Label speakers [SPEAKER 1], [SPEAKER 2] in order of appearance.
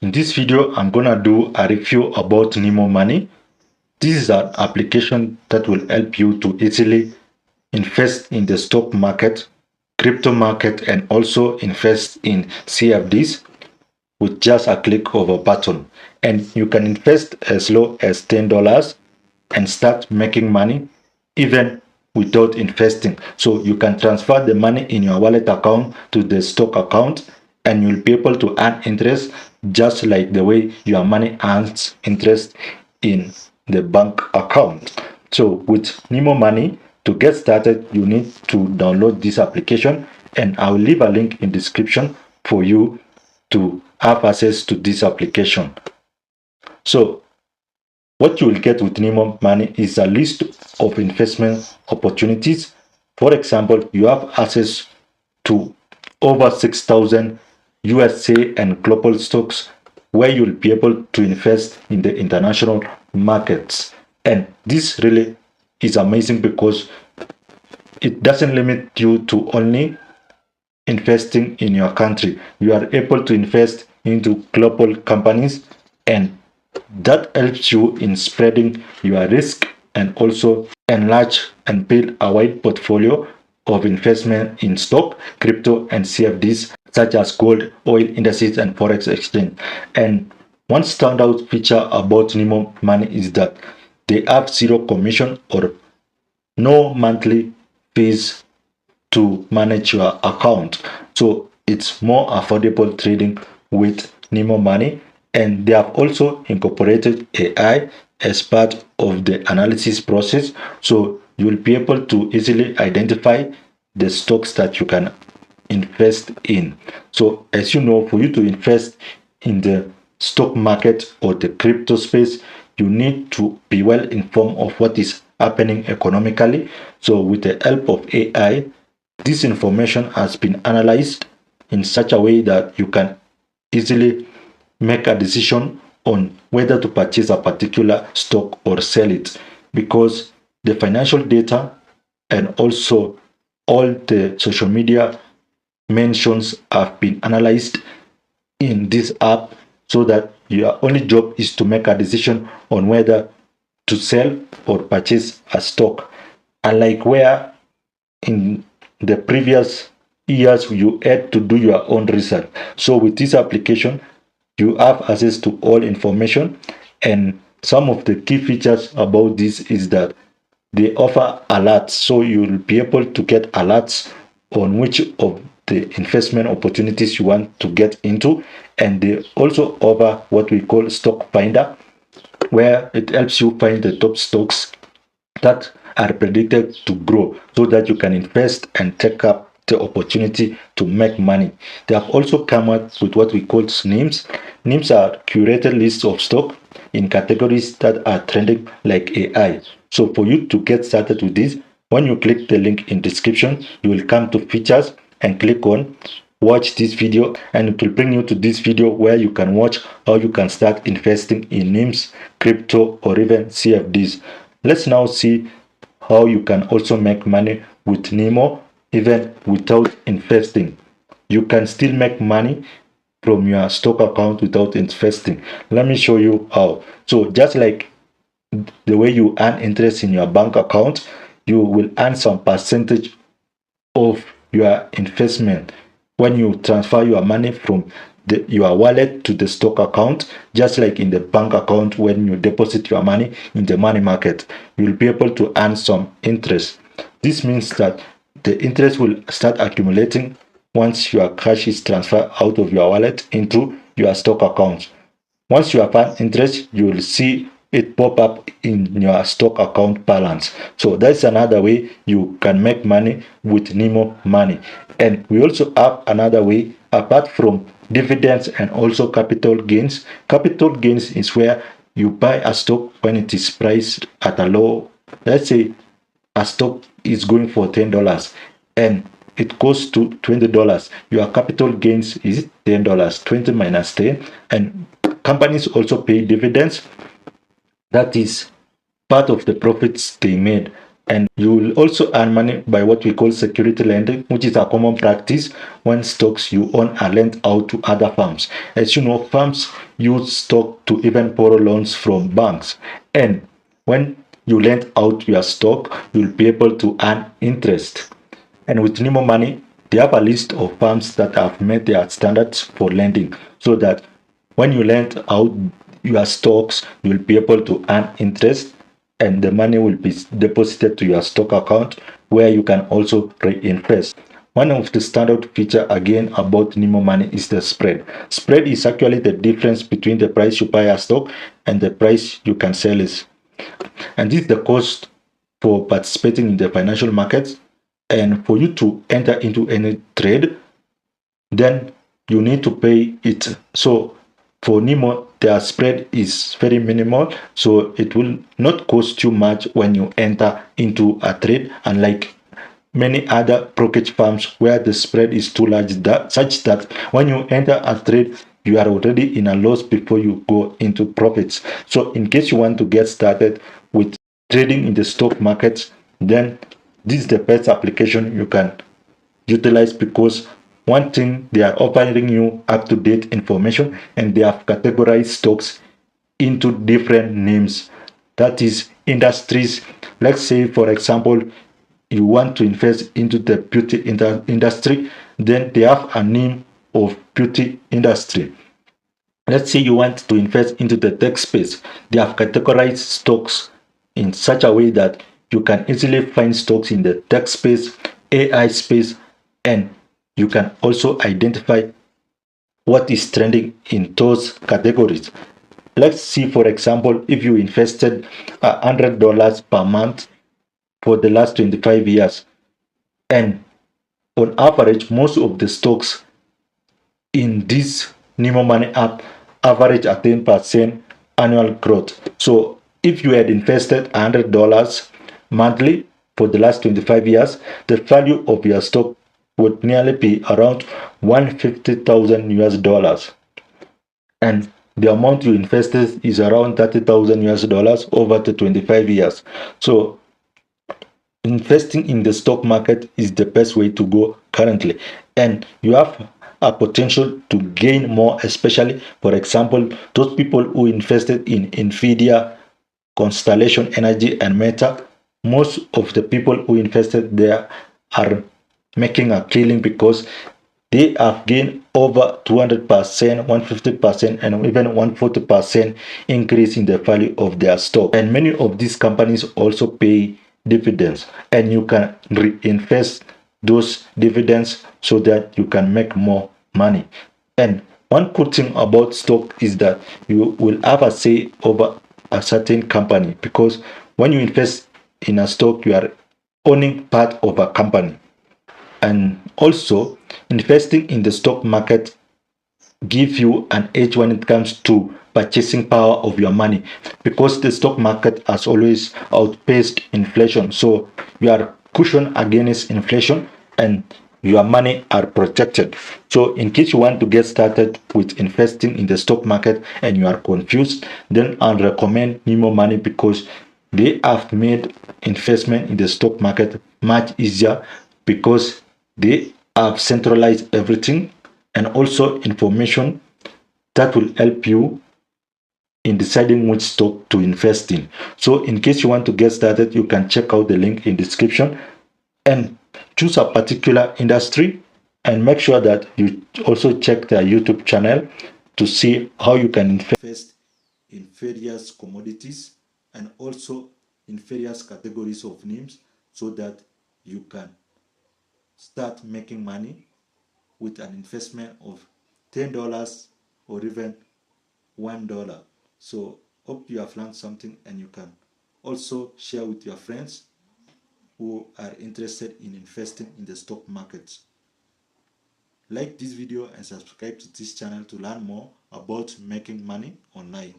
[SPEAKER 1] In this video, I'm gonna do a review about Nemo Money. This is an application that will help you to easily invest in the stock market, crypto market, and also invest in CFDs with just a click of a button. And you can invest as low as $10 and start making money even without investing. So you can transfer the money in your wallet account to the stock account and you'll be able to earn interest just like the way your money earns interest in the bank account. So with Nemo Money, to get started, you need to download this application, and I will leave a link in description for you to have access to this application. So what you will get with Nemo Money is a list of investment opportunities. For example, you have access to over 6,000 USA and global stocks where you'll be able to invest in the international markets. And this really is amazing because it doesn't limit you to only investing in your country. You are able to invest into global companies, and that helps you in spreading your risk and also enlarge and build a wide portfolio of investment in stock, crypto, and CFDs such as gold, oil, indices, and forex exchange. And one standout feature about Nemo Money is that they have zero commission or no monthly fees to manage your account. So it's more affordable trading with Nemo Money, and they have also incorporated AI as part of the analysis process. So you will be able to easily identify the stocks that you can invest in. So as you know, for you to invest in the stock market or the crypto space, you need to be well informed of what is happening economically. So with the help of AI, this information has been analyzed in such a way that you can easily make a decision on whether to purchase a particular stock or sell it, because the financial data and also all the social media mentions have been analyzed in this app, so that your only job is to make a decision on whether to sell or purchase a stock. Unlike where in the previous years you had to do your own research. So with this application, you have access to all information, and some of the key features about this is that they offer alerts. So you'll be able to get alerts on which of the investment opportunities you want to get into. And they also offer what we call stock finder, where it helps you find the top stocks that are predicted to grow so that you can invest and take up the opportunity to make money. They have also come up with what we call names. Names are curated lists of stock in categories that are trending like AI. So for you to get started with this, when you click the link in description, you will come to features and click on watch this video, and it will bring you to this video where you can watch how you can start investing in names, crypto, or even CFDs. Let's now see how you can also make money with Nemo even without investing. You can still make money from your stock account without investing. Let me show you how. So just like the way you earn interest in your bank account, you will earn some percentage of your investment when you transfer your money from your wallet to the stock account. Just like in the bank account, when you deposit your money in the money market, you'll be able to earn some interest. This means that the interest will start accumulating once your cash is transferred out of your wallet into your stock account. Once you have earned interest, you will see it pop up in your stock account balance. So that's another way you can make money with Nemo Money. And we also have another way apart from dividends and also capital gains. Capital gains is where you buy a stock when it is priced at a low. Let's say a stock is going for $10 and it goes to $20. Your capital gains is $10. 20 minus 10. And companies also pay dividends. That is part of the profits they made. And you will also earn money by what we call security lending, which is a common practice when stocks you own are lent out to other firms. As you know, firms use stock to even borrow loans from banks. And when you lend out your stock, you'll be able to earn interest. And with Nemo Money, they have a list of firms that have met their standards for lending so that when you lend out your stocks, you'll be able to earn interest and the money will be deposited to your stock account where you can also reinvest. One of the standout feature again about Nemo Money is the spread. Spread is actually the difference between the price you buy a stock and the price you can sell it. And this is the cost for participating in the financial markets. And for you to enter into any trade, then you need to pay it. So for Nemo, their spread is very minimal, so it will not cost you much when you enter into a trade, unlike many other brokerage firms where the spread is too large, such that when you enter a trade, you are already in a loss before you go into profits. So in case you want to get started with trading in the stock market, then this is the best application you can utilize, because one thing, they are offering you up-to-date information and they have categorized stocks into different names, that is industries. Let's say for example you want to invest into the beauty industry, then they have a name of beauty industry. Let's say you want to invest into the tech space, they have categorized stocks in such a way that you can easily find stocks in the tech space, AI space, and you can also identify what is trending in those categories. Let's see, for example, if you invested $100 per month for the last 25 years, and on average, most of the stocks in this Nemo Money app average a 10% annual growth. So if you had invested $100 monthly for the last 25 years, the value of your stock would nearly be around 150,000 US dollars. And the amount you invested is around 30,000 US dollars over the 25 years. So investing in the stock market is the best way to go currently, and you have a potential to gain more, especially for example those people who invested in Nvidia, Constellation Energy, and Meta. Most of the people who invested there are making a killing because they have gained over 200%, 150%, and even 140% increase in the value of their stock. And many of these companies also pay dividends, and you can reinvest those dividends so that you can make more money. And one good thing about stock is that you will have a say over a certain company, because when you invest in a stock, you are owning part of a company. And also, investing in the stock market give you an edge when it comes to purchasing power of your money, because the stock market has always outpaced inflation. So you are cushioned against inflation and your money are protected. So in case you want to get started with investing in the stock market and you are confused, then I'll recommend Nemo Money, because they have made investment in the stock market much easier, because they have centralized everything and also information that will help you in deciding which stock to invest in. So in case you want to get started, you can check out the link in description and choose a particular industry, and make sure that you also check their YouTube channel to see how you can invest in various commodities and also in various categories of names, so that you can start making money with an investment of $10 or even $1. So hope you have learned something, and you can also share with your friends who are interested in investing in the stock market. Like this video and subscribe to this channel to learn more about making money online.